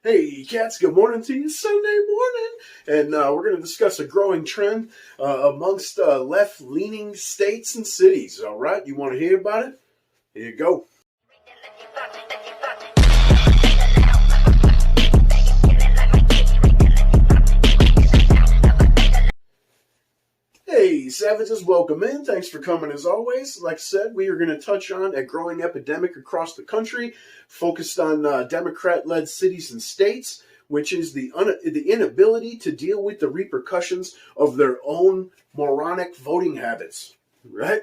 Hey, cats, good morning to you, Sunday morning. And we're going to discuss a growing trend amongst left-leaning states and cities. All right, you want to hear about it? Here you go. Hey, savages, welcome in. Thanks for coming as always. Like I said, we are going to touch on a growing epidemic across the country, focused on Democrat-led cities and states, which is the inability to deal with the repercussions of their own moronic voting habits, right?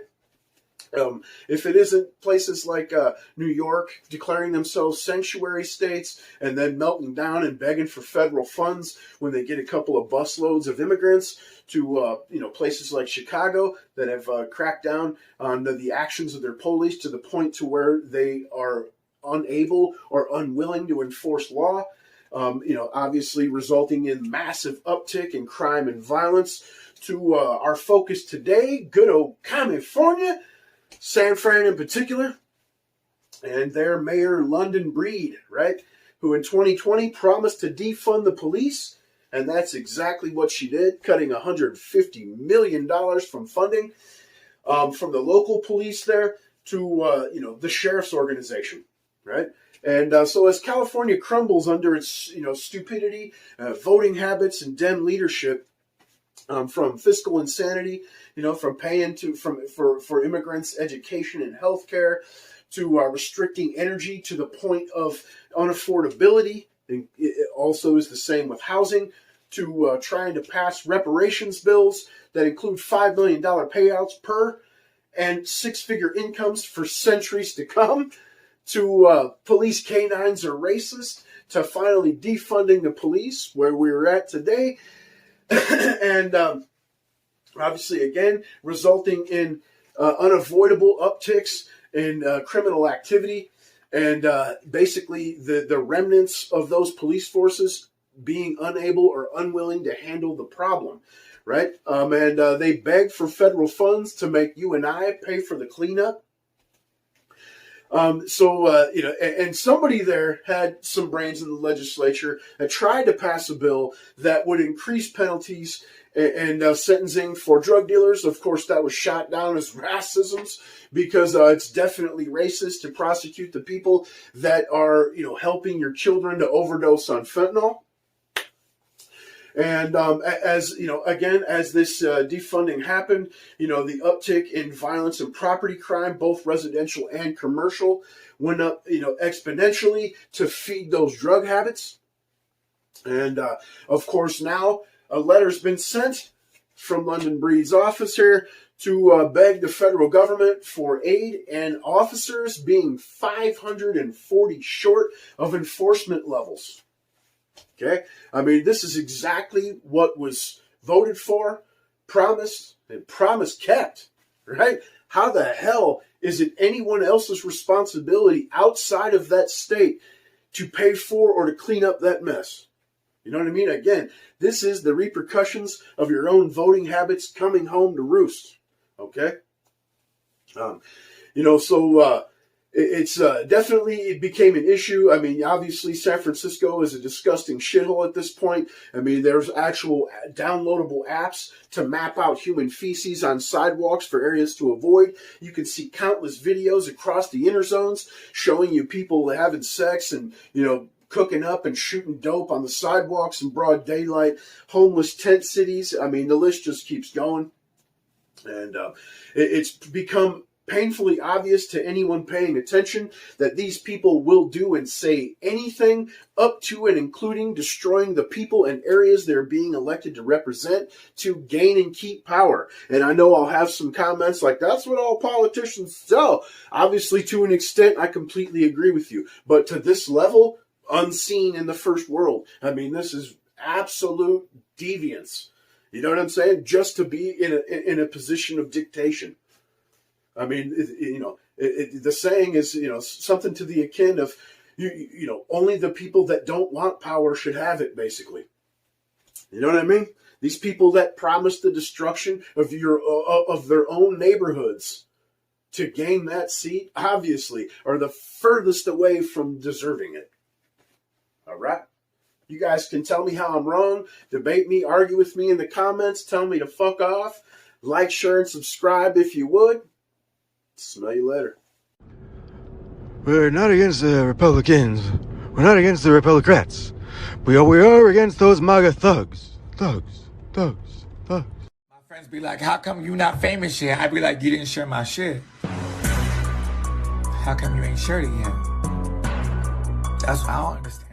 If it isn't places like New York declaring themselves sanctuary states and then melting down and begging for federal funds when they get a couple of busloads of immigrants, to places like Chicago that have cracked down on the actions of their police to the point to where they are unable or unwilling to enforce law, obviously resulting in massive uptick in crime and violence, to our focus today, good old California, San Fran in particular, and their mayor, London Breed, right, who in 2020 promised to defund the police, and that's exactly what she did, cutting $150 million from funding from the local police there to, the sheriff's organization, right? And so as California crumbles under its, stupidity, voting habits, and Dem leadership, from fiscal insanity, from paying for immigrants' education and health care, to restricting energy to the point of unaffordability, and it also is the same with housing, to trying to pass reparations bills that include $5 million payouts per and six-figure incomes for centuries to come, to police canines are racist, to finally defunding the police, where we're at today, and obviously, again, resulting in unavoidable upticks in criminal activity, and basically the remnants of those police forces being unable or unwilling to handle the problem, right? And they beg for federal funds to make you and I pay for the cleanup. And somebody there had some brains in the legislature that tried to pass a bill that would increase penalties and sentencing for drug dealers. Of course, that was shot down as racism, because it's definitely racist to prosecute the people that are, helping your children to overdose on fentanyl. And as this defunding happened, the uptick in violence and property crime, both residential and commercial, went up, exponentially to feed those drug habits. And of course, now a letter's been sent from London Breed's office here to beg the federal government for aid, and officers being 540 short of enforcement levels. Okay, I mean, this is exactly what was voted for, promised, and promise kept, right? How the hell is it anyone else's responsibility outside of that state to pay for or to clean up that mess? You know what I mean? Again, this is the repercussions of your own voting habits coming home to roost, okay? It's definitely, it became an issue. I mean, obviously, San Francisco is a disgusting shithole at this point. I mean, there's actual downloadable apps to map out human feces on sidewalks for areas to avoid. You can see countless videos across the interzones showing you people having sex and, cooking up and shooting dope on the sidewalks in broad daylight, homeless tent cities. I mean, the list just keeps going. And it's become painfully obvious to anyone paying attention that these people will do and say anything up to and including destroying the people and areas they're being elected to represent to gain and keep power. And I know I'll have some comments like, that's what all politicians do. Obviously, to an extent, I completely agree with you. But to this level, unseen in the first world, I mean, this is absolute deviance. You know what I'm saying? Just to be in a position of dictation. I mean, the saying is, something to the akin of, only the people that don't want power should have it, basically. You know what I mean? These people that promise the destruction of their own neighborhoods to gain that seat, obviously, are the furthest away from deserving it. All right? You guys can tell me how I'm wrong, debate me, argue with me in the comments, tell me to fuck off. Like, share, and subscribe if you would. Smell you later. We're not against the Republicans. We're not against the Republicrats. We are against those MAGA thugs. Thugs. My friends be like, how come you not famous yet? I be like, you didn't share my shit. How come you ain't shared it yet? That's what I don't understand.